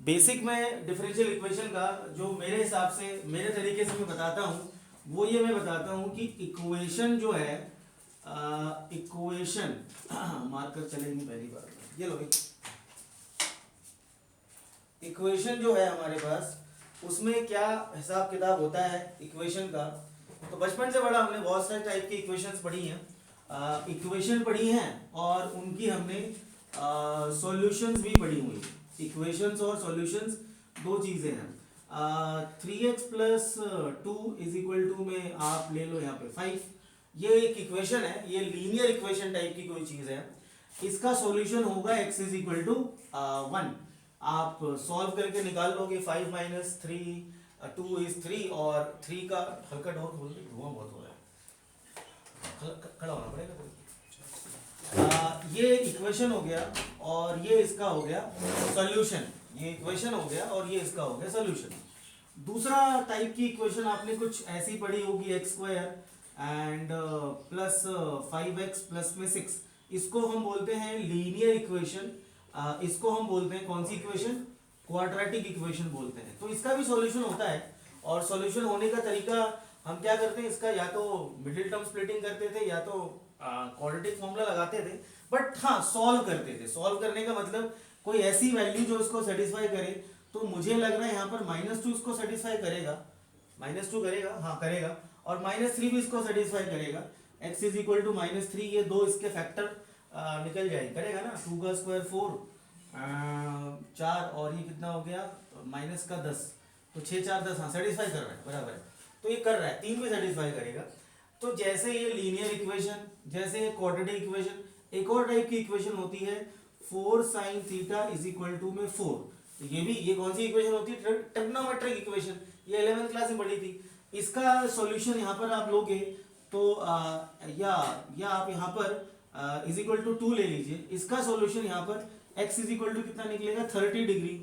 Basic में differential equation का जो मेरे हिसाब से मेरे तरीके से मैं बताता हूँ वो ये मैं बताता हूँ कि इक्वेशन जो है इक्वेशन मार्कर चलेगी पहली बार ये लो इक्वेशन जो है हमारे पास उसमें क्या हिसाब किताब होता है इक्वेशन का। तो बचपन से बड़ा हमने बहुत सारे टाइप की इक्वेशंस पढ़ी हैं, इक्वेशन पढ़ी हैं और उनकी हमने सॉल्यूशंस भी पढ़ी हुई। इक्वेशंस और सॉल्यूशंस दो चीज़ें हैं। 3x plus 2 is equal to में आप ले लो यहाँ पे 5, ये एक इक्वेशन है, ये लीनियर इक्वेशन टाइप की कोई चीज़ है। इसका सॉल्यूशन होगा x इज इक्वल टू 1। आप सॉल्व करके निकाल लोगे 5 माइनस 3 2 इज 3 और 3 का हल्का डोर खोल दे, धुआं बहुत हो रहा है, खड़ा होना पड़ेगा। ये इक्वेशन हो गया और ये इसका हो गया सॉल्यूशन। ये इक्वेशन हो गया और ये इसका हो गया सॉल्यूशन। दूसरा टाइप की इक्वेशन आपने कुछ ऐसी पढ़ी होगी x square and plus 5x plus में 6, इसको हम बोलते हैं लीनियर इक्वेशन। इसको हम बोलते हैं कौन सी इक्वेशन, क्वाड्रेटिक इक्वेशन बोलते हैं। तो इसका भी सॉल्यूशन होता है और सॉल्यूशन होने का तरीका हम क्या करते हैं, इसका या तो मिडिल टर्म स्प्लिटिंग करते थे या तो क्वाड्रेटिक फॉर्मूला लगाते थे, बट हाँ सॉल्व करते थे। सॉल्व करने का मतलब कोई ऐसी वैल्यू जो इसको सेटिस्फाई करे। तो मुझे लग रहा है यहाँ पर -2 इसको सेटिस्फाई करेगा, -2 करेगा, हाँ करेगा, और -3 भी इसको सेटिस्फाई करेगा। x इज इक्वल टू -3, ये दो इसके फैक्टर निकल जाएंगे, करेगा ना। 2 का स्क्वायर 4 4 और ये कितना हो गया माइनस का 10, तो 6 4 10, हाँ सेटिस्फाई कर रहा है, बराबर है। तो ये कर रहा है, 3 भी सेटिस्फाई करेगा। तो जैसे ये लीनियर इक्वेशन, जैसे क्वाड्रेटिक इक्वेशन, एक और टाइप की इक्वेशन होती है 4 sin theta is equal to में 4। तो ये भी, ये कौन सी इक्वेशन होती है, ट्रिग्नोमेट्रिक इक्वेशन, ये 11th क्लास में पढ़ी थी। इसका सॉल्यूशन यहाँ पर आप लोगे तो या आप यहाँ पर इज इक्वल टू 2 ले लीजिए। इसका सॉल्यूशन यहाँ पर x इज इक्वल टू कितना निकलेगा 30 डिग्री,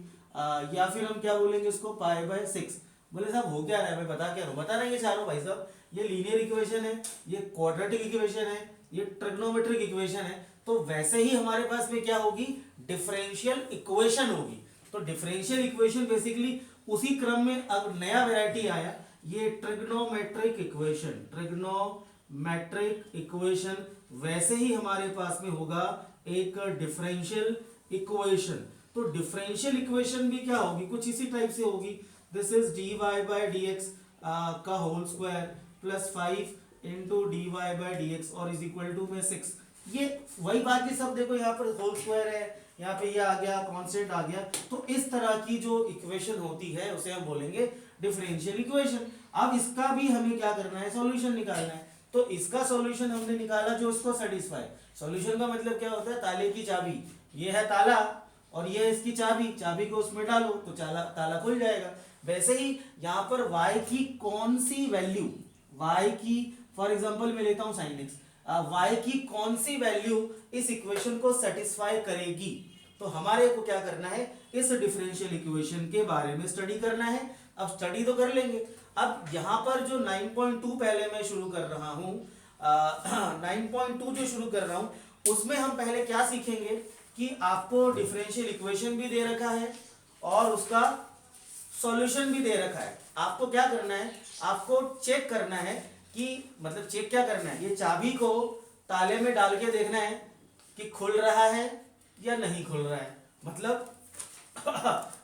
या फिर हम क्या बोलेंगे इसको π/6। बोले साहब हो क्या रहा है, मैं बता क्या रहा हूँ, बता रहे हैं ये चारों भाई साहब। ये लीनियर इक्वेशन है, ये क्वाड्रेटिक इक्वेशन है, ये ट्रिग्नोमेट्रिक इक्वेशन है। तो वैसे ही हमारे पास में क्या होगी, डिफरेंशियल इक्वेशन होगी। तो डिफरेंशियल इक्वेशन बेसिकली उसी क्रम में अब नया वैरायटी आया, ये ट्रिग्नोमेट्रिक इक्वेशन। ट्रिग्नोमेट्रिक इक्वेशन वैसे ही हमारे पास में होगा एक डिफरेंशियल इक्वेशन। तो डिफरेंशियल इक्वेशन भी क्या होगी, कुछ इसी टाइप से होगी। दिस इज dy/dx का whole square plus 5 into dy/dx और इज इक्वल टू में 6। ये वही बात की सब, देखो यहाँ पर होल स्क्वायर है, यहाँ पे ये आ गया, कांस्टेंट आ गया। तो इस तरह की जो इक्वेशन होती है उसे हम बोलेंगे डिफरेंशियल इक्वेशन। अब इसका भी हमें क्या करना है, सॉल्यूशन निकालना है। तो इसका सॉल्यूशन हमने निकाला जो उसको सेटिस्फाई। सॉल्यूशन का मतलब क्या होता है, ताले की चाबी, ये है ताला और ये है इसकी चाबी, चाबी को उसमें डालो तो ताला खुल जाएगा। वैसे ही यहाँ पर y की कौन सी वैल्यू, y की फॉर एग्जांपल मैं लेता हूँ sin x, y की कौन सी वैल्यू इस इक्वेशन को सेटिस्फाई करेगी। तो हमारे को क्या करना है, इस डिफरेंशियल इक्वेशन के बारे में स्टडी करना है। अब स्टडी तो कर लेंगे। अब यहाँ पर जो 9.2 पहले मैं शुरू कर रहा हूँ, 9.2 जो शुरू कर रहा हूँ उसमें हम पहले क्या सीखेंगे कि आपको डिफरेंशियल इक्वेशन भी दे रखा है और उसका सॉल्यूशन भी दे रखा है। आपको क्या करना है, आपको चेक करना है कि मतलब चेक क्या करना है, ये चाबी को ताले में डाल के देखना है कि खुल रहा है या नहीं खुल रहा है, मतलब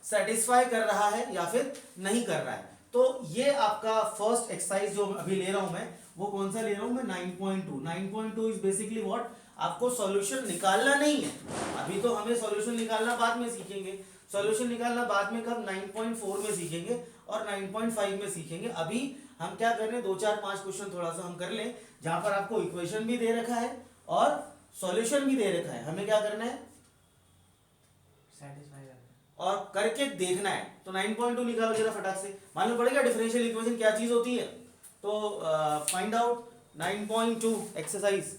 सेटिस्फाई कर रहा है या फिर नहीं कर रहा है। तो ये आपका फर्स्ट एक्सरसाइज जो अभी ले रहा हूं मैं, वो कौन सा ले रहा हूं मैं, 9.2। 9.2 इज बेसिकली व्हाट, आपको सॉल्यूशन निकालना नहीं है। अभी तो हमें सॉल्यूशन निकालना बाद में सीखेंगे। सॉल्यूशन निकालना बाद में कब, 9.4 में सीखेंगे और 9.5 में सीखेंगे। अभी हम क्या कर रहे हैं, 2 4 5 क्वेश्चन थोड़ा सा हम कर लें जहां पर आपको इक्वेशन भी दे रखा है और सॉल्यूशन भी दे रखा है। हमें क्या करना है, सेटिस्फाई और करके देखना है। तो 9.2 निकालो जरा फटाक से, मालूम पड़ेगा डिफरेंशियल इक्वेशन क्या चीज होती है। तो find out 9.2 exercise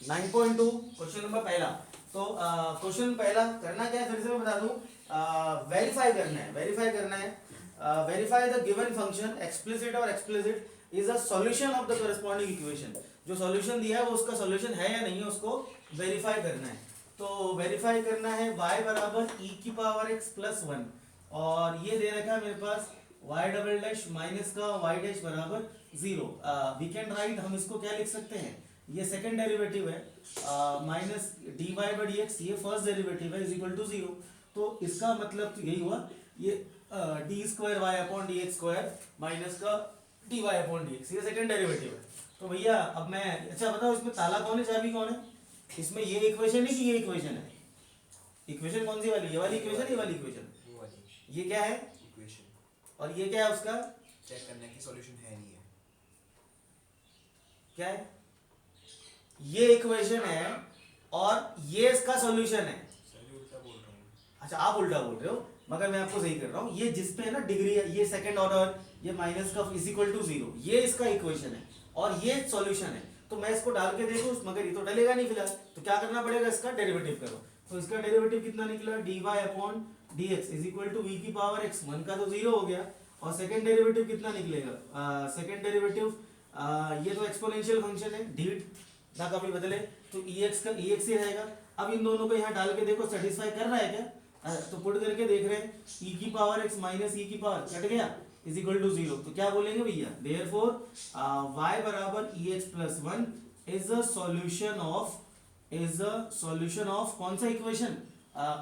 9.2 question number पहला। तो क्वेश्चन पहला करना क्या है, फिर से मैं बता दूं, वेरीफाई करना है। Verify the given function explicit और explicit is a solution of the corresponding equation. जो सॉल्यूशन दिया है वो उसका सॉल्यूशन है या नहीं है, उसको वेरीफाई करना है। तो वेरीफाई करना है y बराबर e की पावर x प्लस वन, और ये दे रखा है मेरे पास y डबल डैश माइनस का y डैश बराबर जीरो। वी कैन राइट, हम इसको क्या लिख सकते हैं, ये सेकंड डेरिवेटिव है, minus d y by d x, ये फर्स्ट डेरिवेटिव है, इज इक्वल टू जीरो। तो इसका मतलब तो यही हुआ, ये d square y upon d x square minus का d y upon d x, ये सेकंड डेरिवेटिव है। तो भैया अब मैं, अच्छा बताओ इसमें ताला कौन है, चाबी कौन है? इसमें ये इक्वेशन है कि ये इक्वेशन है? इक्वेशन कौन सी वाली, ये वाली इक्वेशन, ये वाली इक्वेशन? ये क्या है इक्वेशन, और ये क्या है उसका? चेक करने की सॉल्यूशन है नहीं है। क्या है? ये इक्वेशन है और ये इसका सॉल्यूशन है। सर ये उल्टा बोल रहा हूँ। अच्छा आप उल्टा बोल रहे हो, मगर मैं आपको सही कर रहा हूँ। ये जिसपे है ना डिग्री है, ये सेकंड ऑर्डर, ये माइनस का इज इक्वल टू जीरो, ये इसका इक्वेशन है और ये सॉल्यूशन है। तो मैं इसको डाल के देखूं, मगर ये तो डलेगा नहीं फिलहाल, तो क्या करना पड़ेगा, इसका डेरिवेटिव करो। तो इसका डेरिवेटिव कितना निकला, d y upon d x is equal to V की पावर एक्स, वन का तो जीरो हो गया, और सेकंड डेरिवेटिव कितना निकलेगा, सेकंड डेरिवेटिव ये तो एक्सपोनेंशियल फंक्शन है, डीट ना कभी बदले, तो ई एक्स का ई एक्स ही रहेगा। अब इन दोनों को यहाँ डाल के देखो सेटिस्फाई कर रहा है क्या, तो पुट करके देख रहे हैं, e की पावर x माइनस e की पावर कट गया इज इक्वल टू जीरो। तो क्या बोलेंगे भैया, देयरफॉर y बराबर ex plus one is the solution of, is the solution of कौन सा इक्वेशन,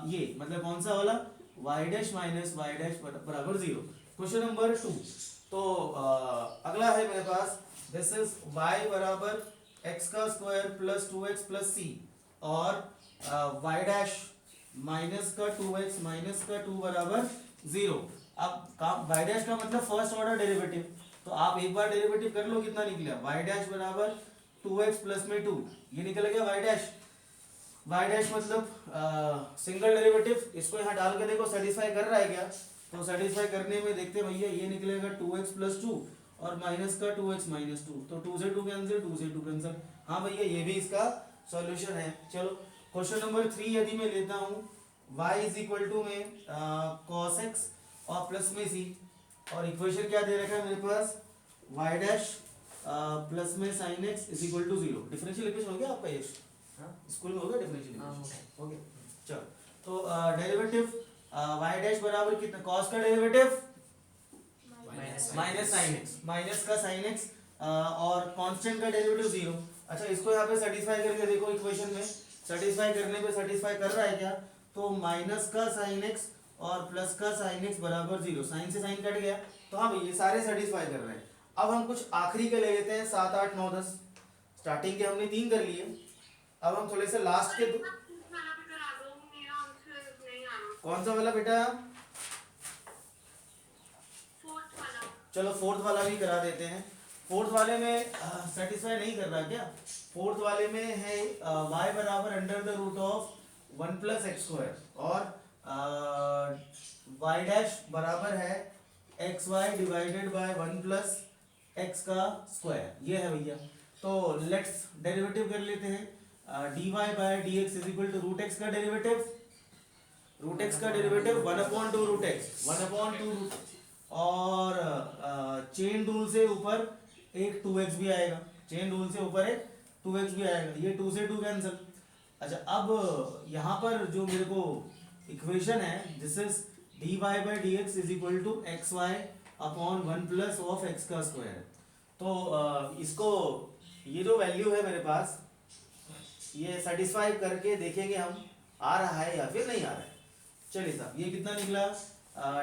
ये मतलब कौन सा वाला, y dash minus y dash बराबर जीरो। Question number 2। तो अगला है मेरे पास, दिस इज y बराबर x का square plus 2x plus c और y डैश माइनस का 2x माइनस का 2 बराबर जीरो। अब काम y डैश का मतलब फर्स्ट ऑर्डर डेरिवेटिव, तो आप एक बार डेरिवेटिव कर लो, कितना निकला, y डैश बराबर 2x प्लस में 2, ये निकल गया y डैश। y डैश मतलब सिंगल डेरिवेटिव, इसको यहाँ डाल के देखो सेटिस्फाई कर रहा है क्या, तो सेटिस्फाई करने में देखते हैं भैया, ये निकलेगा 2x प्लस 2 और माइनस का 2x माइनस 2, तो 2 से 2 कैंसिल, 2 से 2 कैंसिल। हाँ भैया ये भी इसका सॉल्यूशन है। चलो क्वेश्चन नंबर 3 यदि मैं लेता हूँ, y इज इक्वल टू में cos x और प्लस में c, और इक्वेशन क्या दे रखा है मेरे पास, y डैश प्लस में sin x is equal to zero. Differential equation हो गया आपका, ये स्कूल में हो गया डिफरेंशियल इक्वेशन, हो गया। चलो तो डेरिवेटिव y डैश बराबर कितना, cos का derivative minus sin x, minus का sin x और कांस्टेंट का डेरिवेटिव जीरो। अच्छा इसको यहाँ पे सेटिस्फाई करके देखो, इक्वेशन में सेटिस्फाई करने पे सेटिस्फाई कर रहा है क्या, तो माइनस का साइन एक्स और प्लस का साइन एक्स बराबर जीरो, साइन से साइन कट गया, तो हाँ भाई ये सारे सेटिस्फाई कर रहे हैं। अब हम कुछ आखिरी के ले लेते हैं, 7 8 9 10, स्टार्टिंग के हमने 3 कर लिए, अब हम थोड़े से लास्ट के कौन सा वाला बेटा, चलो फोर्थ वाला भी करा देते हैं। फोर्थ वाले में सेटिस्फाई नहीं कर रहा क्या, फोर्थ वाले में है y बराबर under the root of 1 plus x square और y डैश बराबर है x y divided by 1 plus x का स्क्वायर, ये है भैया। तो लेट्स डेरिवेटिव कर लेते हैं, d y by d x is equal to root x का डेरिवेटिव, रूट एक्स का डेरिवेटिव 1/2 रूट एक्स, 1/2 रूट, और चेन रूल से ऊपर एक 2x भी आएगा, चेन रूल से ऊपर एक 2x भी आएगा, ये 2 से 2 कैंसिल। अच्छा अब यहाँ पर जो मेरे को इक्वेशन है, this is d y by d x is equal to x y upon 1 plus of x का स्क्वायर। तो इसको, ये जो वैल्यू है मेरे पास, ये सेटिस्फाई करके देखेंगे हम आ रहा है या फिर नहीं आ रहा है। चलिए साहब ये कितना निकला,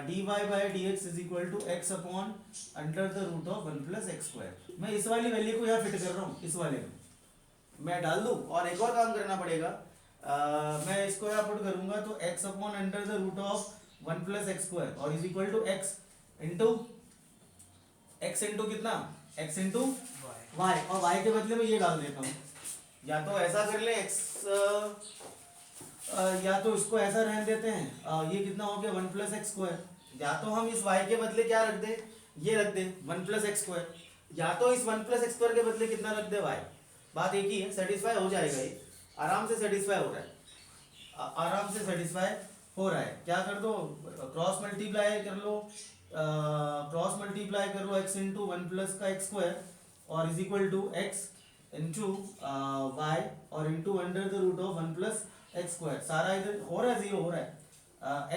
d y by d x is equal to x upon under the root of 1 plus x square. मैं इस वाली वैल्यू को यहाँ फिट कर रहा हूँ, इस वाले में मैं डाल दूँ, और एक और काम करना पड़ेगा, मैं इसको यहाँ पुट करूँगा तो x upon under the root of 1 plus x square और is equal to x into कितना, x इंटू वाई, और y के बदले में ये डाल देता हूँ, या तो ऐसा कर ले x, या तो इसको ऐसा रहने देते हैं, ये कितना हो गया 1 प्लस एक्स स्क्वायर, या तो हम इस y के बदले क्या रख दे, ये रख दे 1 प्लस एक्स स्क्वायर, या तो इस 1 प्लस एक्स स्क्वायर के बदले कितना रख दे y, बात एक ही है, सेटिस्फाई हो जाएगा, ये आराम से सेटिस्फाई हो रहा है, आराम से सेटिस्फाई हो रहा है। क्या कर दो, क्रॉस मल्टीप्लाई कर लो, क्रॉस मल्टीप्लाई कर लो x इंटू 1 प्लस का एक्स स्क्वायर और is equal to x into y और into under the root of 1 plus x square, सारा इधर हो रहा है, जीरो हो रहा है,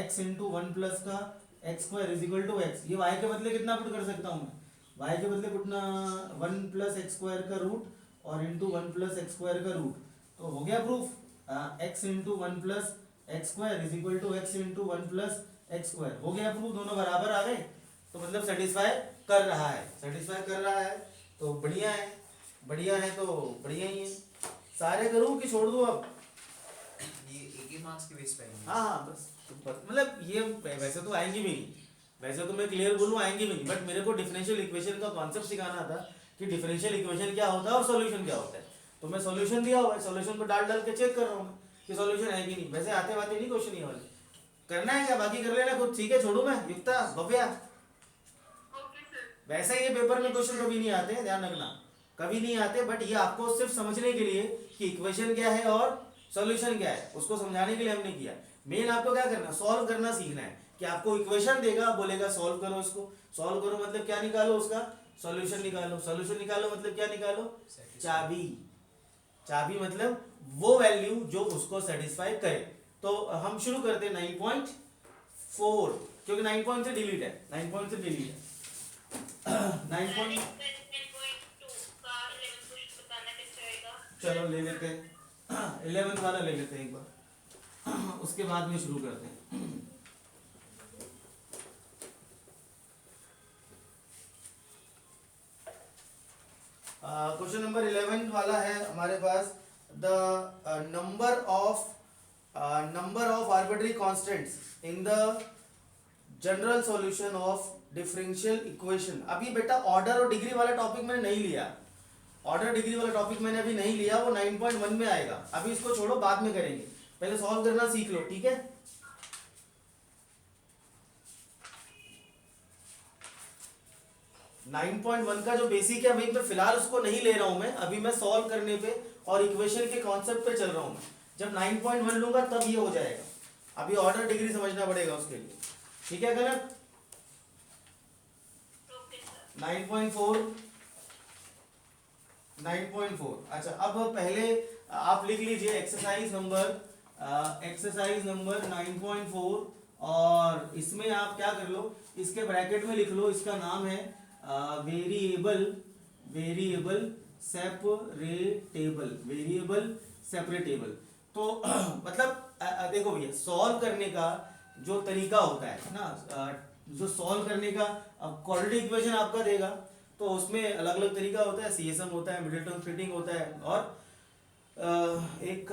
एक्स इंटू वन प्लस का x square is equal to x. ये वाई के बदले कितना पुट कर सकता हूँ मैं, वाई के बदले पुटना वन प्लस एक्स स्क्वायर का रूट और into one plus x square का रूट, तो हो गया proof, x into one plus x square is equal to x into one plus x square, हो गया प्रूफ, दोनों बराबर आ गए, तो मतलब सेटिस्फाई कर रहा है, सेटिस्फाई कर रहा है, तो बढ़िया है, बढ़िया है तो बढ़िया ही है। सारे करूँ कि छोड़ दूँ अब? ये एक ही मार्क्स के बेस पे आएंगे। हाँ हाँ बस, तो मतलब ये वैसे तो आएंगी भी नहीं, वैसे तो मैं क्लियर बोलूँ आएंगी भी नहीं, बट मेरे को डिफरेंशियल इक्वेशन का कॉन्सेप्ट सिखाना था कि डिफरेंशियल इक्वेशन क्या होता है और सॉल्यूशन क्या होता है, तो मैं सॉल्यूशन दिया हुआ है, सॉल्यूशन को डाल डाल के चेक कर रहा हूँ कि सॉल्यूशन है कि नहीं। वैसे आते बातें नहीं क्वेश्चन ये वाले, करना है क्या बाकी कर लेना खुद, ठीक है, छोड़ू मैं युक्ता भव्या। वैसे ये पेपर में क्वेश्चन कभी नहीं आते, ध्यान रखना, कभी नहीं आते, बट ये आपको सिर्फ समझने के लिए कि इक्वेशन क्या है और सॉल्यूशन क्या है, उसको समझाने के लिए हमने किया। मेन आपको क्या करना, सॉल्व करना सीखना है, कि आपको इक्वेशन देगा, बोलेगा सॉल्व करो इसको, सॉल्व करो मतलब क्या निकालो, उसका सॉल्यूशन निकालो, सॉल्यूशन निकालो मतलब क्या निकालो, चाबी, चाबी मतलब वो वैल्यू जो उसको सेटिस्फाई करे। तो हम शुरू करते हैं 9.4, क्योंकि 9 पॉइंट से डिलीट है, 9 पॉइंट से डिलीट है। 9 पॉइंट, चलो ले लेते हैं 11th वाला ले लेते हैं एक बार, उसके बाद में शुरू करते हैं। क्वेश्चन नंबर 11 वाला है हमारे पास, the number of arbitrary constants in the general solution of differential equation. अभी बेटा ऑर्डर और डिग्री वाला टॉपिक मैंने नहीं लिया, ऑर्डर डिग्री वाला टॉपिक मैंने अभी नहीं लिया, वो 9.1 में आएगा, अभी इसको छोड़ो, बाद में करेंगे, पहले सॉल्व करना सीख लो, ठीक है। नाइन पॉइंट वन का जो बेसिक है भाई, मैं फिलहाल उसको नहीं ले रहा हूं मैं, अभी मैं सॉल्व करने पे और इक्वेशन के कॉन्सेप्ट पे चल रहा हूं मैं, जब 9.1 लूंगा तब ये हो जाएगा, अभी ऑर्डर डिग्री समझना पड़ेगा उसके लिए, ठीक है गलत। 9.4, 9.4, अच्छा अब पहले आप लिख लीजिए एक्सरसाइज नंबर 9.4, और इसमें आप क्या कर लो, इसके ब्रैकेट में लिख लो, इसका नाम है वेरिएबल सेपरेटेबल। तो मतलब देखो भैया, सॉल्व करने का जो तरीका होता है ना, जो सॉल्व करने का, अब क्वाड्रेटिक इक्वेशन आपका देगा तो उसमें अलग अलग तरीका होता है, सीएसएम होता है, मिडिल टर्म फिटिंग होता है, और एक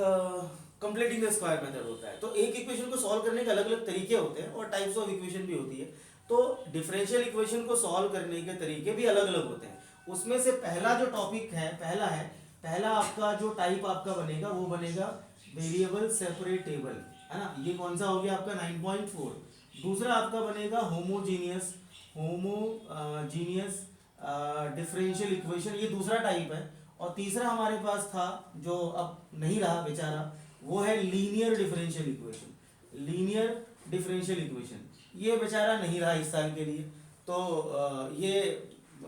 कंप्लीटिंग द स्क्वायर मेथड होता है। तो एक इक्वेशन को सॉल्व करने के अलग अलग तरीके होते हैं और टाइप्स ऑफ इक्वेशन भी होती है, तो डिफरेंशियल इक्वेशन को सॉल्व करने के तरीके भी अलग अलग होते हैं। उसमें से पहला जो टॉपिक है, पहला आपका जो टाइप आपका बनेगा वो बनेगा वेरिएबल सेपरेटेबल, है ना, ये कौन सा हो गया आपका 9.4। दूसरा आपका बनेगा होमोजीनियस डिफरेंशियल इक्वेशन, ये दूसरा टाइप है। और तीसरा हमारे पास था जो अब नहीं रहा बेचारा, वो है लीनियर डिफरेंशियल इक्वेशन, ये बेचारा नहीं रहा इस साल के लिए। तो ये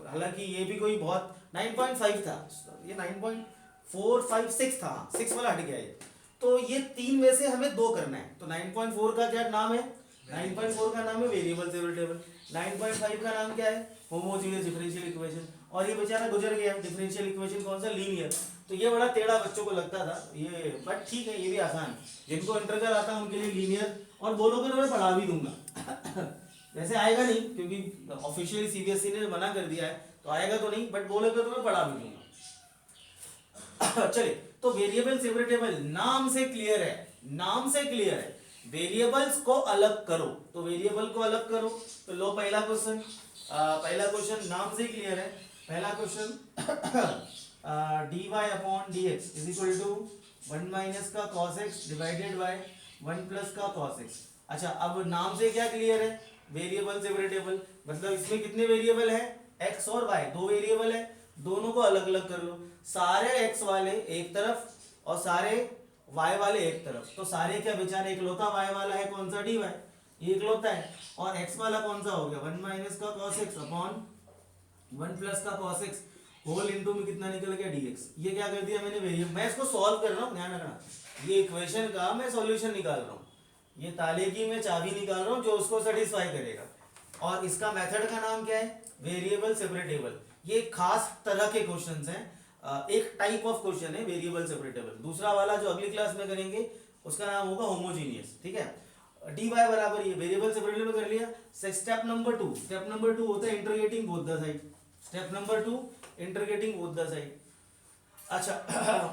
हालांकि ये भी कोई बहुत 9.5 था, ये 9.456 था, 6 वाला हट गया ये। तो ये तीन में से हमें दो करना है, तो 9.4 का क्या नाम है, 9.4 का नाम है वेरिएबल सेपरेटेबल, 9.5 का नाम क्या है, होमोजीनियस डिफरेंशियल इक्वेशन, और ये बेचारा गुजर गया डिफरेंशियल इक्वेशन कौन सा, लीनियर। तो ये बड़ा टेढ़ा बच्चों को लगता था ये, बट ठीक है, ये भी आसान है, जिनको इंटरकल आता है उनके लिए लीनियर, और बोलोगे तो मैं पढ़ा भी दूंगा वैसे आएगा नहीं क्योंकि ऑफिशियली सीबीएसई ने मना कर दिया है, तो आएगा तो नहीं, बट बोलोगे तो मैं पढ़ा भी दूंगा चलिए, तो वेरिएबल सेपरेटेबल नाम से क्लियर है, वेरिएबल्स को अलग करो, तो वेरिएबल को अलग करो, तो लो पहला क्वेश्चन नाम से क्लियर है। पहला question dy upon dx is equal to 1 minus का cos x divided by 1 plus का cos x। अच्छा, अब नाम से क्या क्लियर है, वेरिएबल सेपरेटेबल, मतलब इसमें कितने वेरिएबल है, x और y, दो वेरिएबल है, दोनों को अलग अलग कर लो, सारे x वाले एक तरफ और सारे y वाले एक तरफ, तो सारे क्या बेचारे, इकलौता y वाला है कौन सा, dy, ये इकलौता है, और x वाला कौन सा हो गया, 1 माइनस का cos x अपॉन 1 प्लस का cos x होल इनटू में कितना निकल गया dx। ये क्या कर दिया मैंने वेरिएबल, मैं इसको सॉल्व कर रहा हूँ, ध्यान रखना, ये इक्वेशन का मैं सॉल्यूशन निकाल रहा हूँ, ये ताले की मैं चाबी निकाल रहा हूँ जो उसको सेटिस्फाई करेगा। और इसका मेथड का नाम क्या है? वेरिएबल सेपरेटेबल। ये एक खास तरह के क्वेश्चंस हैं, एक टाइप ऑफ क्वेश्चन है वेरिएबल सेपरेटेबल। दूसरा वाला जो अगली क्लास में करेंगे उसका नाम होगा होमोजीनियस, ठीक है। डी वाई बराबर ये वेरिएबल सेपरेटेबल कर लिया। स्टेप नंबर टू होता है integrating both the side. Step number 2 integrating both the side. अच्छा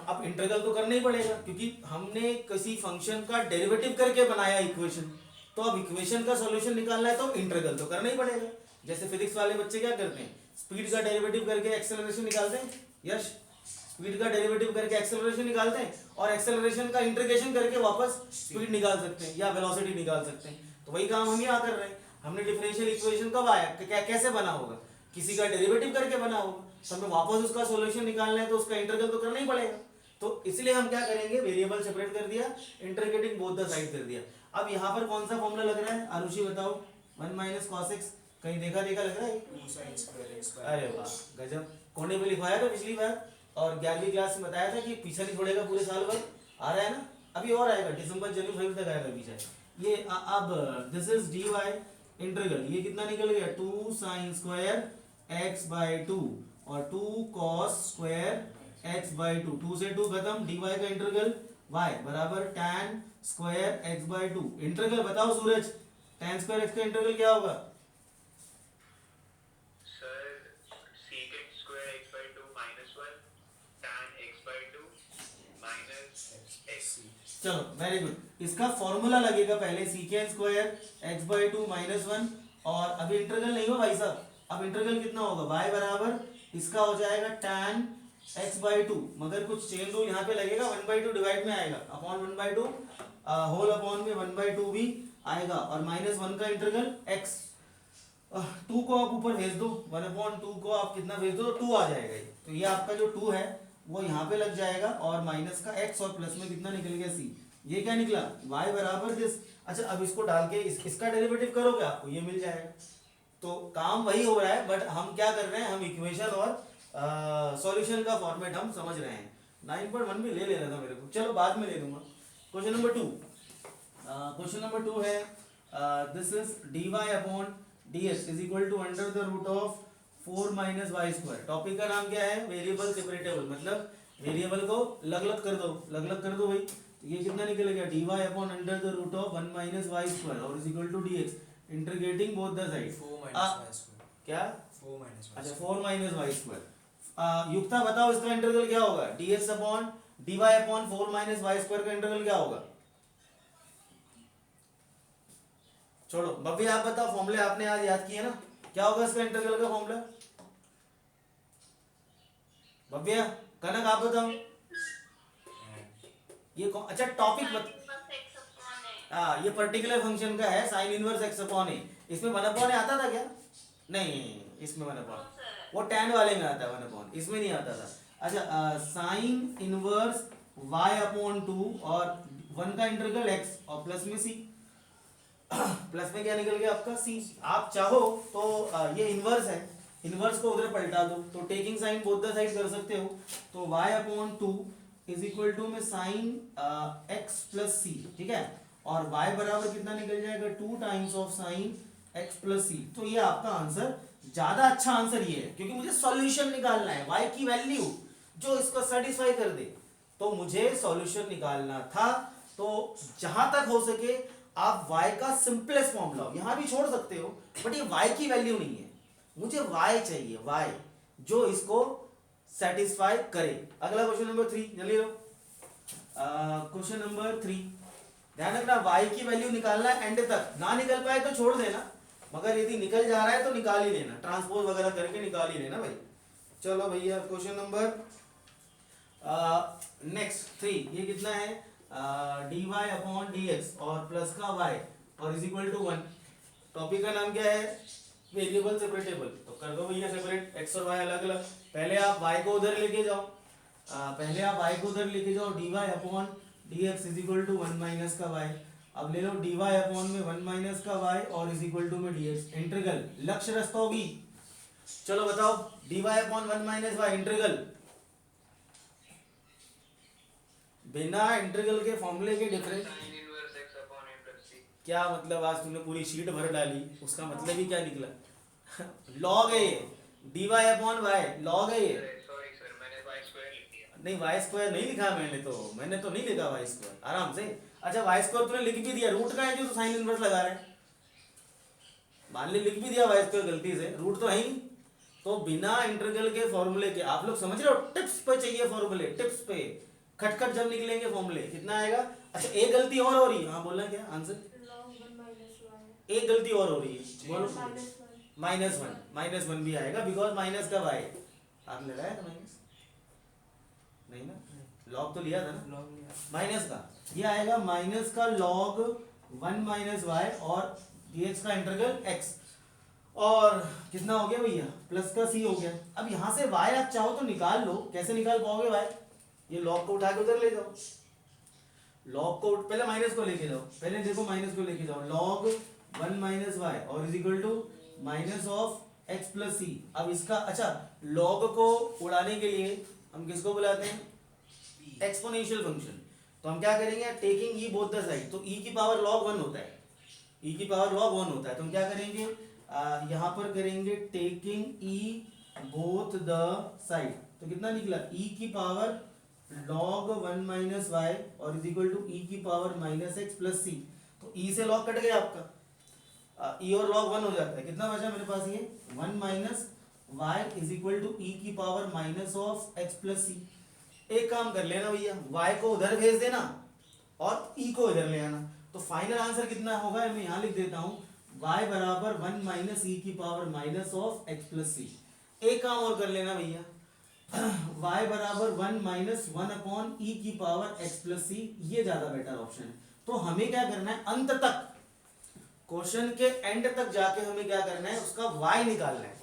अब इंटीग्रल तो करना ही पड़ेगा क्योंकि हमने किसी फंक्शन का डेरिवेटिव करके बनाया इक्वेशन, तो अब इक्वेशन का सॉल्यूशन निकालना है तो इंटीग्रल तो करना ही पड़ेगा। जैसे फिजिक्स वाले बच्चे क्या करते हैं, स्पीड का डेरिवेटिव करके एक्सेलरेशन निकालते हैं। यस, स्पीड का डेरिवेटिव करके एक्सेलरेशन निकालते हैं और एक्सेलरेशन का इंटीग्रेशन करके वापस स्पीड निकाल सकते हैं या वेलोसिटी निकाल सकते हैं। तो वही काम हम यहाँ कर रहे हैं। हमने डिफरेंशियल इक्वेशन कब आया, कैसे बना होगा, किसी का डेरिवेटिव करके बना होगा, तो हमें वापस उसका सॉल्यूशन निकालना है तो उसका इंटीग्रल तो करना ही पड़ेगा। तो इसलिए हम क्या करेंगे, वेरिएबल सेपरेट कर दिया, इंटीग्रेटिंग बोथ द साइड कर दिया। अब यहाँ पर कौन सा फॉर्मूला लग रहा है आरुषि बताओ? 1 माइनस कॉस एक्स, कहीं देखा लग रहा है? 2 sin square x by अरे वाह गजब, कोने पे लिखवाया था पिछली बार और 11वीं क्लास में बताया था कि पीछा नहीं छोड़ेगा पूरे साल भर। आ रहा है ना, अभी और आएगा, दिसंबर जनवरी फरवरी तक आएगा पीछा ये। अब this is d y integral, ये कितना निकल गया 2 साइन स्क्वायर एक्स बाई 2 और 2 कॉस स्क्वायर एक्स बाई 2, 2 से 2 खत्म। डी वाई का इंटीग्रल y बराबर tan square x by 2। Integral बताओ सूरज, tan स्क्वायर एक्स का इंटीग्रल क्या होगा? चलो वेरी गुड, इसका फॉर्मूला लगेगा पहले सीकेंड स्क्वायर एक्स बाई 2 माइनस 1, और अभी इंटीग्रल नहीं हो भाई साहब। अब इंटीग्रल कितना होगा, y बराबर इसका हो जाएगा tan x बाई 2, मगर कुछ चेन रूल यहाँ पे लगेगा, 1/2 डिवाइड में आएगा अपॉन 1/2 होल अपॉन में 1/2 भी आएगा, और -1 का इंटीग्रल x 2 को आप ऊपर भेज दो, 1/2 को आप कितना भेज दो, 2 आ जाएगा ये। तो ये आपका जो 2 है वो यहाँ पे लग जाएगा, और माइनस का x और प्लस में कितना निकल गया c, ये क्या निकला y बराबर दिस। अच्छा अब इसको डाल के इसका डेरिवेटिव करोगे आपको ये मिल जाएगा। तो काम वही हो रहा है, बट हम क्या कर रहे हैं, हम इक्वेशन और सॉल्यूशन का फॉर्मेट हम समझ रहे हैं। 9.1 भी ले लेना था मेरे को, चलो बाद में ले लूंगा। क्वेश्चन नंबर 2, क्वेश्चन नंबर 2 है this is dy upon dx is equal to under the root of 4 minus y square. Topic का नाम क्या है, वेरिएबल सेपरेटेबल, मतलब वेरिएबल को अलग अलग कर दो, अलग अलग कर दो भाई। तो ये कितना निकलेगा, dy upon under the root of 1 minus y square और is equal to dx integrating both the side. 4 minus y square। क्या 4 minus y अच्छा square। 4 minus y square. Yukta बताओ इसका इंटीग्रल क्या होगा, dx upon dy upon 4 minus y square का integral क्या होगा? छोड़ो बब्बी आप बताओ, फॉर्मूले आपने आज याद किए ना, क्या होगा इसका इंटीग्रल का फॉर्मूला? बब्बिया कनक आप बताओ ये अच्छा टॉपिक ये पर्टिकुलर फंक्शन का है साइन इनवर्स एक्स अपॉन ए। इसमें 1/n आता था क्या? नहीं इसमें 1/n, वो tan वाले में आता है 1/n, इसमें नहीं आता था। अच्छा साइन इनवर्स y अपॉन 2 और 1 का इंटीग्रल x और प्लस में c, प्लस में क्या निकल गया आपका c। आप चाहो तो ये इनवर्स है, इनवर्स को उधर पलटा दो तो taking sine both the side कर सकते हो। तो y upon 2 is equal to में साइन x प्लस c, ठीक है, और y बराबर कितना निकल जाएगा 2 times of sine x plus c। तो ये आपका आंसर, ज्यादा अच्छा आंसर ये है क्योंकि मुझे सॉल्यूशन निकालना है, y की वैल्यू जो इसको सेटिस्फाई कर दे, तो मुझे सॉल्यूशन निकालना था। तो जहां तक हो सके आप y का सिंपलेस्ट फॉर्म लाओ, यहां भी छोड़ सकते हो, बट ये y की वैल्यू नहीं है, मुझे y चाहिए, y जो इसको सेटिस्फाई करे। अगला क्वेश्चन नंबर 3 जल्दी लो। क्वेश्चन नंबर 3 ध्यान रखना, y की वैल्यू निकालना है एंड तक, ना निकल पाए तो छोड़ देना, मगर यदि निकल जा रहा है तो निकाल ही लेना, ट्रांसपोज वगैरह करके निकाल ही लेना भाई। चलो भैया क्वेश्चन नंबर नेक्स्ट 3, ये कितना है dy अपॉन dx और प्लस का y और इज इक्वल टू 1। टॉपिक का नाम क्या है, वेरिएबल सेपरेटेबल। तो कर दो भैया सेपरेट, x और y अलग अलग। पहले आप y को उधर लेके जाओ, dy upon dx is equal to 1 minus का y। अब ले लो dy अपॉन में 1 माइनस का y और इज इक्वल टू में dx इंटीग्रल लक्ष्य रस्ता होगी। चलो बताओ dy upon 1 minus y integral बिना इंटीग्रल के फॉर्मूले के difference. sin inverse x upon a plus c। क्या मतलब, आज तुमने पूरी शीट भर डाली, उसका मतलब ही क्या निकला? लॉग है ये, dy अपॉन वाई, लॉग है ये। सॉरी सर, मैंने y स्क्वायर लिख दिया। नहीं वाई स्क्वायर नहीं लिखा मैंने तो नहीं लिखा वाई स्क्वायर, आराम से। अच्छा वाई स्क्वायर तूने लिख भी दिया, रूट का है जो तो साइन इनवर्स लगा रहा है, मान ली लिख भी दिया वाई स्क्वायर गलती से, रूट तो है ही नहीं। तो बिना इंटीग्रल के फॉर्मूले के, आप लोग समझ रहे हो, टिप्स पे चाहिए फॉर्मूले, टिप्स पे खटखट जब निकलेंगे फॉर्मूले, कितना आएगा? अच्छा एक गलती और हो रही है, हाँ बोलना क्या आंसर? एक गलती और हो रही है, बोलो। -1 भी आएगा, बिकॉज माइनस कब आए? आपने लगाया था माइनस? नहीं ना, लॉग तो लिया था ना लॉग लिया। माइनस का। ये आएगा माइनस का लॉग 1 माइनस वाई और dx का इंटीग्रल x, और कितना हो गया भैया? प्लस का c हो गया। अब यहाँ से y आप चाहो तो निकाल लो, कैसे निकाल पाओगे y? ये लॉग को उठा के उधर ले जाओ, लॉग को पहले माइनस को लेके जाओ, पहले देखो माइनस को लेके जाओ, लॉग 1 माइनस वाई और is equal to minus of x plus c. अब इसका अच्छा लॉग को उड़ाने के लिए हम किसको बुलाते हैं? Exponential function. तो हम क्या करेंगे? Taking e both the side, तो ई की पावर लॉग 1 होता है, ई की पावर लॉग 1 होता है, तो हम क्या करेंगे? यहाँ पर करेंगे taking e both the side, तो कितना निकला? ई की पावर log 1 माइनस वाई और इज इक्वल टू ई की पावर माइनस एक्स प्लस सी। तो ई से log कट गया आपका, ई और log 1 हो जाता है, कितना बचा मेरे पास? ये 1 minus y is equal to e की power minus of x plus c. एक काम कर लेना भैया, y को उधर भेज देना और e को इधर ले आना, तो फाइनल आंसर कितना होगा? मैं यहाँ लिख देता हूँ, y बराबर 1 माइनस ई की power minus of x plus c. एक काम और कर लेना भैया, y बराबर 1 माइनस 1 अपॉन ई की पावर एक्स प्लस सी, ये ज्यादा बेटर ऑप्शन है। तो हमें क्या करना है? अंत तक, क्वेश्चन के एंड तक जाके हमें क्या करना है? उसका y निकालना है,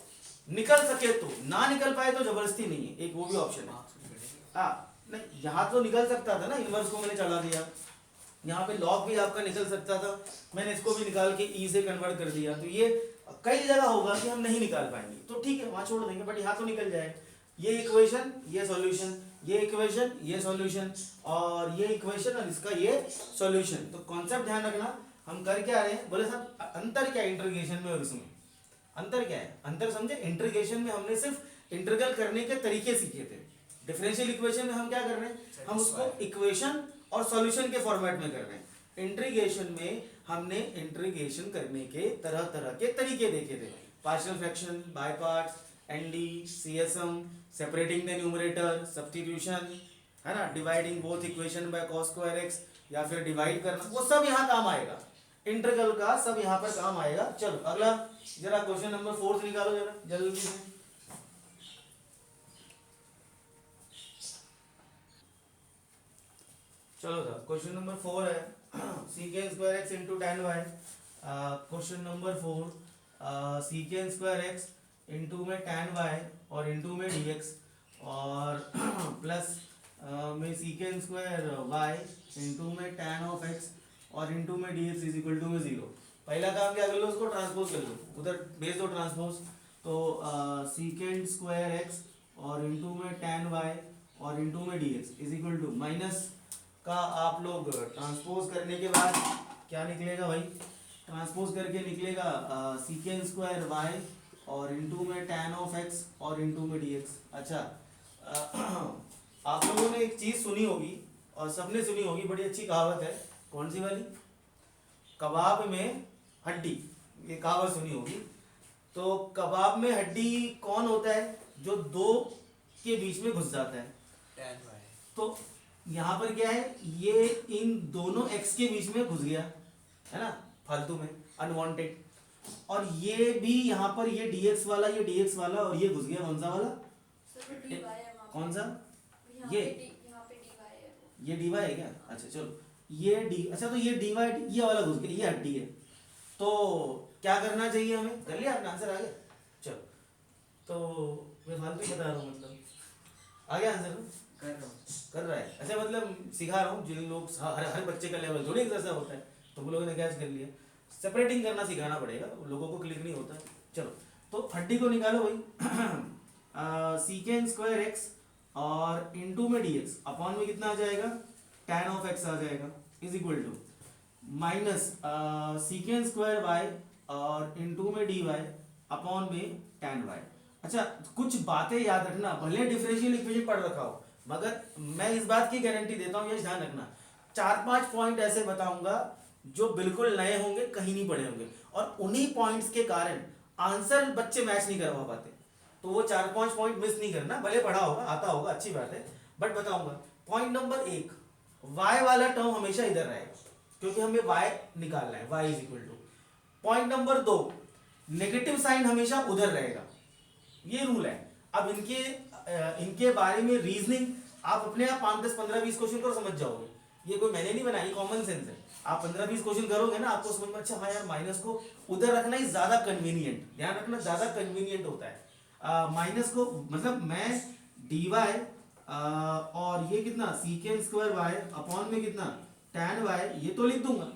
निकल सके तो, ना निकल पाए तो जबरदस्ती नहीं है, एक वो भी ऑप्शन है। हाँ नहीं, यहाँ तो निकल सकता था ना, इनवर्स को मैंने चढ़ा दिया, यहाँ पे लॉग भी आपका निकल सकता था, मैंने इसको भी निकाल के ई से कन्वर्ट कर दिया, तो ये कई जगह होगा कि हम नहीं निकाल पाएंगे, तो ठीक है वहाँ छोड़ देंगे, बट यहाँ तो निकल जाएगा। ये इक्वेशन, ये सॉल्यूशन, ये इक्वेशन, ये सॉल्यूशन, और ये इक्वेशन और इसका ये सॉल्यूशन। तो कॉन्सेप्ट ध्यान रखना, हम कर क्या रहे हैं? बोले साहब अंतर क्या है इंटीग्रेशन में और इसमें? अंतर क्या है? अंतर समझे? इंटीग्रेशन में हमने सिर्फ इंटीग्रल करने के तरीके सीखे थे, डिफरेंशियल इक्वेशन में हम क्या कर रहे हैं? हम उसको इक्वेशन और सॉल्यूशन के फॉर्मेट में कर रहे हैं। इंटीग्रेशन में हमने इंटीग्रेशन करने के तरह तरह के तरीके देखे थे, partial fraction, by parts, ND, CSM, separating the numerator, substitution, है ना, dividing both equation by cos square x, या फिर डिवाइड करना, वो सब यहाँ काम आएगा, इंटीग्रल का सब यहाँ पर काम आएगा। चलो अगला जरा क्वेश्चन नंबर 4 निकालो जरा जल्दी से। चलो सर क्वेश्चन नंबर 4 है second square x into tan y. Question number 4 second square x into में टेन वाई और इंटू में डीएक्स और प्लस में सीकेंड स्क्वायर वाई इंटू में टेन ऑफ एक्स और इंटू में डीएक्स इज इक्वल टू में 0। पहला काम क्या कर लो, उसको ट्रांसपोज कर लो, उधर भेज दो ट्रांसपोज। तो सीकेंड स्क्वायर एक्स और इंटू में टेन वाई और इंटू में dx is equal to minus का आप लोग ट्रांसपोज करने के बाद क्या निकलेगा भाई? ट्रांसपोज करके निकलेगा सीकेंड स्क्वायर वाई और इंटू में टैन ऑफ एक्स और इंटू में डीएक्स। अच्छा आप लोगों ने एक चीज़ सुनी होगी और सबने सुनी होगी, बड़ी अच्छी कहावत है, कौन सी वाली? कबाब में हड्डी, ये कहावत सुनी होगी। तो कबाब में हड्डी कौन होता है? जो दो के बीच में घुस जाता है। tan y। तो यहाँ पर क्या है? ये इन दोनों x के बीच में घुस गया है ना, फालतू में, अनवांटेड। और ये भी यहाँ पर ये dx वाला, ये dx वाला, और ये घुस गया कौन सा वाला? कौन सा? ये dy है क्या? अच्छा चलो ये डी, अच्छा तो ये dy, ये वाला घुस गया, ये हड्डी है। तो क्या करना चाहिए हमें? कर लिया आपने, आंसर आ गया। चलो तो मैं फालतू ही बता रहा हूँ, मतलब आ गया आंसर? कर रहा है। अच्छा मतलब सिखा रहा हूँ, जिन लोग हर बच्चे का लेवल थोड़ी एक जैसा होता है, तो वो लोगों ने कैच कर लिया। सेपरेटिंग करना सिखाना पड़ेगा, लोगों को क्लियर नहीं होता है। चलो तो हड्डी को निकालो भाई। सीकेंड स्क्वायर एक्स और इंटू में डीएक्स अपॉन में कितना आ जाएगा? tan ऑफ x आ जाएगा is equal to minus second square y और इनटू में dy अपॉन में tan y। अच्छा कुछ बातें याद रखना, भले डिफरेंशियल इक्वेशन पढ़ रखा हो मगर मैं इस बात की गारंटी देता हूँ, ये ध्यान रखना 4-5 पॉइंट ऐसे बताऊंगा जो बिल्कुल नए होंगे, कहीं नहीं पढ़े होंगे, और उन्हीं पॉइंट्स के कारण आंसर बच्चे मैच नहीं करवा पाते। तो वो 4-5 पॉइंट मिस नहीं करना, भले पढ़ा होगा, आता होगा, अच्छी बात है, बट बताऊंगा। पॉइंट नंबर 1, y वाला टर्म हमेशा इधर रहेगा क्योंकि हमें y निकालना है, y is equal to. Point number 2, negative sign हमेशा उधर रहेगा, ये रूल है। अब इनके बारे में रीजनिंग आप अपने आप 5, 10, 15, 20 क्वेश्चन करो, समझ जाओगे। ये कोई मैंने नहीं बनाई, कॉमन सेंस है। आप 15-20 क्वेश्चन करोगे ना, आपको समझ में अच्छा हाँ यार माइनस को उधर रखना ही ज्यादा कन्वीनियंट, ध्यान रखना ज्यादा कन्वीनियंट होता है। माइनस को मतलब मैं dy और ये कितना सीकेंड स्क्वायर y अपॉन में कितना tan y ये तो लिख दूंगा,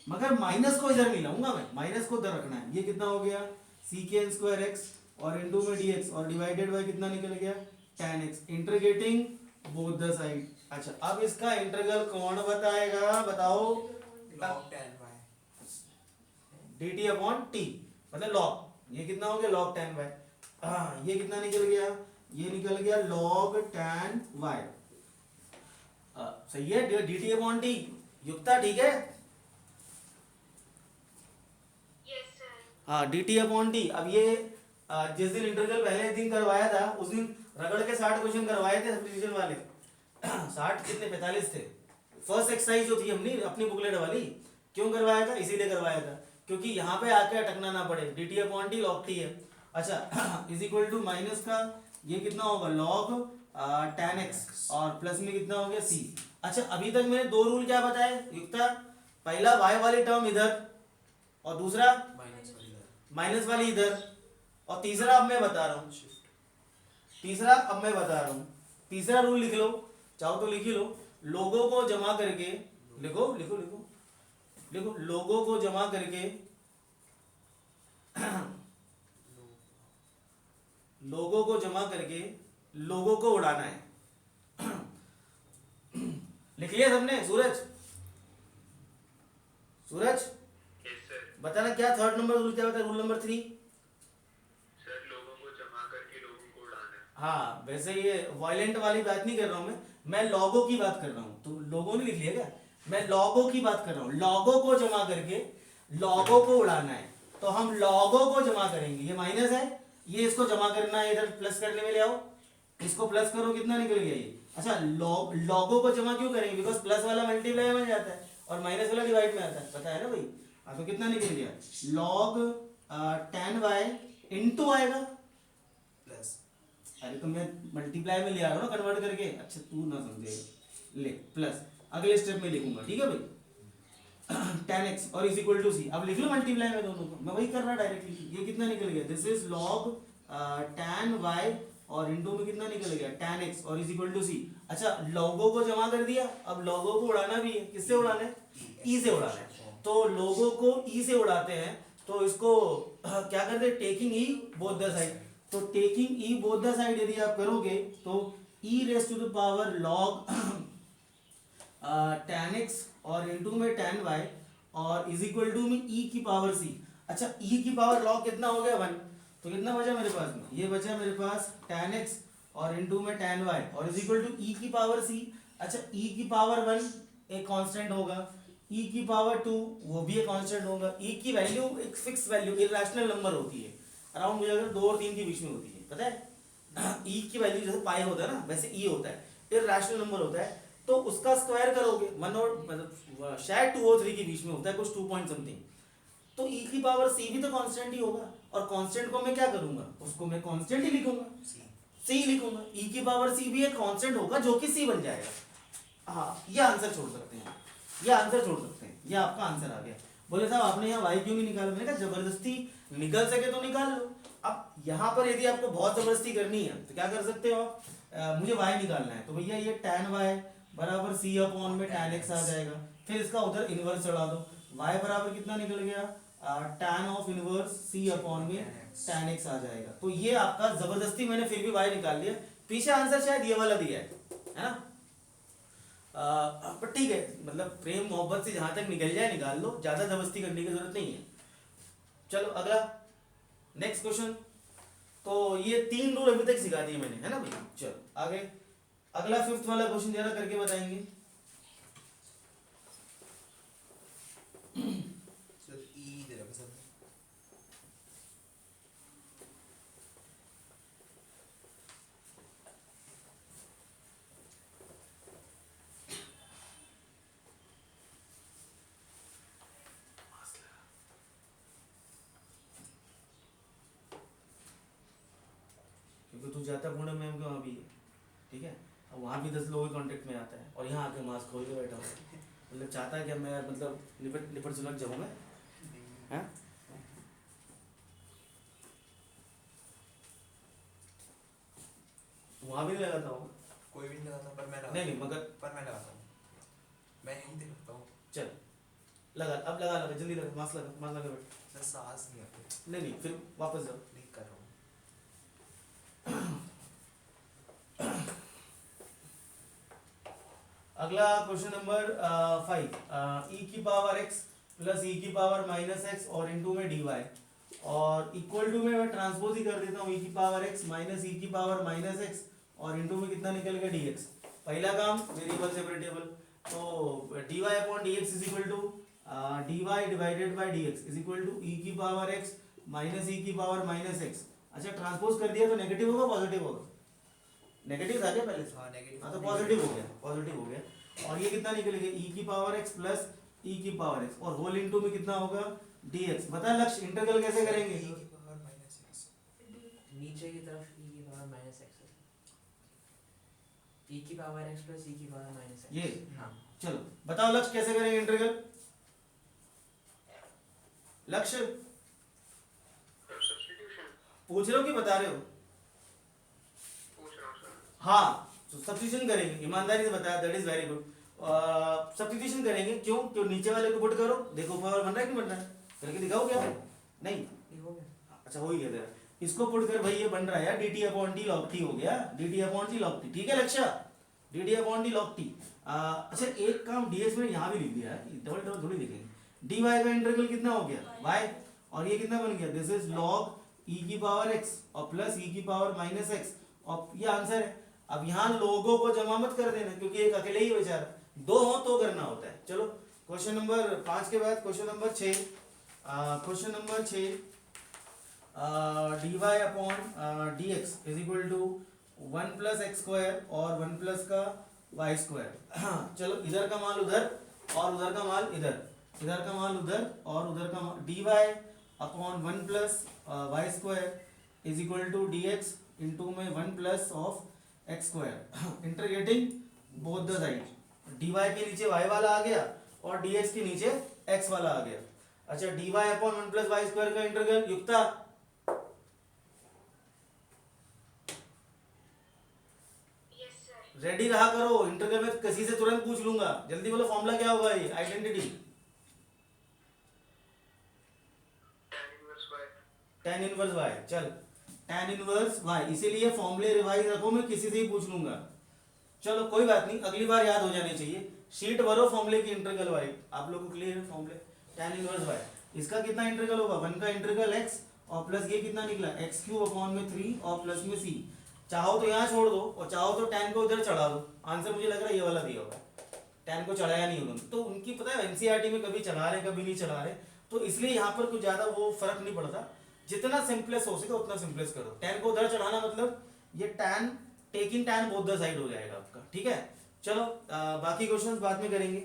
मगर माइनस को इधर नहीं लाऊंगा मैं, माइनस को उधर रखना है। ये कितना हो गया सीकेंड स्क्वायर x और इनटू में dx और डिवाइडेड बाय कितना निकल गया tan x, integrating both the side. अच्छा अब इसका इंटीग्रल कौन बताएगा, बताओ। log tan y dt upon t मतलब log, ये कितना हो गया log tan y। ये कितना निकल गया, ये निकल गया log tan y। सही है, dt अपॉन t युक्ता, ठीक है। हाँ dt अपॉन टी। अब ये जिस दिन इंटीग्रल पहले दिन करवाया था उस दिन रगड़ के 60 क्वेश्चन करवाए थे सब डिवीजन वाले 60 कितने 45 थे। फर्स्ट एक्सरसाइज जो थी हमने अपनी बुकलेट वाली, क्यों करवाया था, इसीलिए करवाया था क्योंकि यहाँ पे आके अटकना ना पड़े। dt upon T log t है। अच्छा इज इक्वल टू माइनस का ये कितना होगा log tan x और प्लस में कितना हो गया c। अच्छा अभी तक मैंने 2 रूल क्या बताए युक्ता, पहला y वाली टर्म इधर और दूसरा माइनस वाली इधर, और तीसरा अब मैं बता रहा हूँ, तीसरा रूल लिख लो, चाहो तो लिख ही लो। लोगों को जमा करके लिखो लोगों को जमा करके लोगों को उड़ाना है। लिख लिया सबने? सूरज Yes, sir. बताना क्या थर्ड नंबर रूल क्या बताया, रूल नंबर 3। सर लोगों को जमा करके लोगों को उड़ाना है। हाँ वैसे ये वायलेंट वाली बात नहीं कर रहा हूँ मैं लोगों की बात कर रहा हूँ। तो लोगों ने लिख लिया क्या, मैं लोगों की बात कर रहा हूँ। लोगों को जमा करके लोगों को उड़ाना है, तो हम लोगों को जमा करेंगे। ये माइनस है, ये इसको जमा करना है, इधर प्लस करने में ले आओ, इसको प्लस करो, कितना निकल गया ये। अच्छा लोगों को जमा क्यों करेंगे, बिकॉज प्लस वाला मल्टीप्लाई में जाता है और माइनस वाला डिवाइड में आता है, पता है ना भाई। हाँ तो कितना निकल गया log tan y इंटू आएगा प्लस, अरे तो मैं मल्टीप्लाई में ले आ रहा हूँ ना कन्वर्ट करके, अच्छा तू ना समझेगा, ले प्लस अगले स्टेप में लिखूंगा, ठीक है भाई। tan x और इज इक्वल टू सी, अब लिख लो मल्टीप्लाई में दोनों को, मैं वही कर रहा डायरेक्टली। ये कितना निकल गया, this is log tan y और इंटू में कितना निकल गया tan x और इज इक्वल टू सी। अच्छा लोगों को जमा कर दिया, अब लोगों को उड़ाना भी है, किससे उड़ाना है, ई से उड़ाना है। तो लोगों को ई से उड़ाते हैं, तो इसको क्या करते हैं, taking e both the side. तो taking e both the side यदि आप करोगे तो e raise to the power log tan x और इनटू में tan y और इज इक्वल टू में e की पावर c। अच्छा e की पावर log कितना हो गया 1, तो कितना बचा मेरे पास में, ये बचा मेरे पास tan x और इनटू में tan y और इज इक्वल टू e की पावर c। अच्छा e की पावर 1 एक कांस्टेंट होगा, e की पावर 2 वो भी एक कांस्टेंट होगा। e की वैल्यू एक फिक्स वैल्यू इरेशनल नंबर होती है, अराउंड मुझे अगर 2 और 3 के बीच में होती है, पता है। e की वैल्यू जैसे पाई होता है ना, वैसे e होता है, इरेशनल नंबर होता है, तो उसका स्क्वायर करोगे 1 और मतलब शायद 2 और 3 के बीच में होता है, कुछ 2 पॉइंट समथिंग, तो e की पावर c भी तो कांस्टेंट ही होगा। और कांस्टेंट को मैं क्या करूंगा, उसको मैं कांस्टेंट ही लिखूंगा, c लिखूंगा। e की पावर c भी एक कांस्टेंट होगा जो कि c बन जाएगा। हाँ ये आंसर छोड़ सकते हैं, ये आपका आंसर आ गया। बोले साहब आपने यहाँ y क्यों नहीं निकाला, मैंने कहा जबरदस्ती निकल सके तो निकाल लो। अब यहाँ पर यदि आपको बहुत जबरदस्ती करनी है तो क्या कर सकते हो आप, मुझे y निकालना है, तो भैया ये tan y बराबर c अपॉन में tan x आ जाएगा, फिर इसका उधर इनवर्स चढ़ा दो, y बराबर कितना निकल गया tan of inverse c upon में tan x आ जाएगा। तो ये आपका जबरदस्ती मैंने फिर भी y निकाल लिया, पीछे आंसर शायद ये वाला दिया है ना। पर ठीक है, मतलब प्रेम मोहब्बत से जहाँ तक निकल जाए निकाल लो, ज़्यादा जबरदस्ती करने की जरूरत नहीं है। चलो अगला नेक्स्ट क्वेश्चन। तो ये 3 रूल अभी तक सिखा दिए मैंने, है ना भाई। चलो आगे अगला 5th वाला क्वेश्चन जरा करके बताएंगे। सर ई दे रखा सर। क्योंकि तू जाता पूर्ण मैम के वहाँ भी है, ठीक है, अब वहाँ भी 10 लोगों के कांटेक्ट में आता है और यहाँ आके मास्क खोल के बैठा हूँ, मतलब चाहता है कि मैं मतलब लिपट लिपट सुलझ जाऊँ मैं, हैं? वहाँ भी नहीं लगाता हूँ। कोई भी नहीं लगाता पर मैं लगाता नहीं नहीं हूँ। मगर पर मैं लगाता हूँ। मैं यहीं दे रखता हूँ। चल लगा, अब लगा जल्दी लगा, मास्क लगा बैठ। सर सांस नहीं आती। नहीं नहीं फिर वापस जाओ। नहीं कर रहा हूँ। अगला क्वेश्चन नंबर 5, ई की पावर x प्लस ई की पावर माइनस एक्स और इनटू में dy और इक्वल टू में मैं ट्रांसपोज ही कर देता हूँ, ई की पावर x माइनस ई की पावर माइनस एक्स और इनटू में कितना निकल गया dx। पहला काम वेरिएबल सेपरेटेबल, तो dy upon dx is equal to dy divided by dx is equal to e की पावर x माइनस ई की पावर माइनस एक्स। अच्छा ट्रांसपोज कर दिया तो नेगेटिव होगा पॉजिटिव होगा? नेगेटिव था क्या पहले से? हाँ नेगेटिव। हाँ तो पॉजिटिव हो गया, पॉजिटिव हो गया। और ये कितना निकलेगा ई की पावर x प्लस ई की पावर x और होल इनटू में कितना होगा dx। बता लक्ष्य इंटीग्रल कैसे करेंगे? ई की पावर माइनस एक्स। नीचे की तरफ e की पावर माइनस एक्स e की पावर x प्लस e की पावर माइनस एक्स। ये हाँ चलो बताओ लक्ष्य कैसे करेंगे इंटीग्रल? लक्ष्य सब्स्टिट्यूशन पूछ रहे हो कि बता रहे हो? पूछ रहा हूँ सर। हाँ तो सब्स्टिट्यूशन करेंगे, ईमानदारी से बताया, that is very good. Substitution करेंगे क्यों? क्यों नीचे वाले को पुट करो, देखो पावर बन रहा है कि बन रहा है, करके दिखाओ क्या? नहीं ये हो गया। अच्छा हो ही गया तेरा, इसको पुट कर भाई ये बन रहा है यार dt upon T log T हो गया, dt upon T log T, ठीक है लक्ष्य, dt upon T log T. अच्छा एक काम dx में यहाँ भी लिख दिया है, डबल डबल थोड़ी लिखेंगे। dy का इंटीग्रल कितना हो गया y और ये कितना बन गया, दिस इज log e की पावर x और प्लस e की पावर माइनस x और ये आंसर है। अब यहाँ लोगों को जमा मत कर देना क्योंकि एक अकेले ही बेचारा, 2 हो तो करना होता है। चलो क्वेश्चन नंबर 5 के बाद question number 6, question number 6 dy upon dx is equal to 1 plus x square और 1 प्लस का वाई स्क्वायर। चलो इधर का मान उधर और उधर का मान इधर, इधर का मान उधर और उधर का मान, dy upon 1 plus y square is equal to dx into में 1 plus of x square integrating both the side. dy के नीचे y वाला आ गया और dx के नीचे x वाला आ गया। अच्छा dy upon 1 plus y square का इंटीग्रल युक्ता रेडी रहा करो, इंटीग्रल में किसी से तुरंत पूछ लूंगा, जल्दी बोलो फॉर्मूला क्या होगा ये आइडेंटिटी? tan इनवर्स y, चल tan इनवर्स y, इसीलिए फॉर्मूले रिवाइज रखो, मैं किसी से ही पूछ लूंगा। चलो कोई बात नहीं, अगली बार याद हो जाने चाहिए। शीट भरो फॉर्मूले की इंटीग्रल y, आप लोगों को क्लियर है फॉर्मूले? tan इनवर्स y, इसका कितना इंटीग्रल होगा, 1 का इंटीग्रल x और प्लस ये कितना निकला एक्स क्यूब अपॉन में 3 और प्लस में c। चाहो तो यहाँ छोड़ दो और चाहो तो tan को उधर चढ़ा दो, आंसर मुझे लग रहा है ये वाला दिया होगा। tan को चढ़ाया नहीं उन्होंने, तो उनकी पता है एनसीईआरटी में कभी चढ़ा रहे कभी नहीं चढ़ा रहे, तो इसलिए यहाँ पर कुछ ज्यादा वो फर्क नहीं पड़ता। जितना सिंपलेस्ट हो सके उतना सिंपलेस्ट करो। tan को उधर चढ़ाना मतलब ये tan taking tan both the side हो जाएगा आपका, ठीक है। चलो बाकी क्वेश्चंस बाद में करेंगे।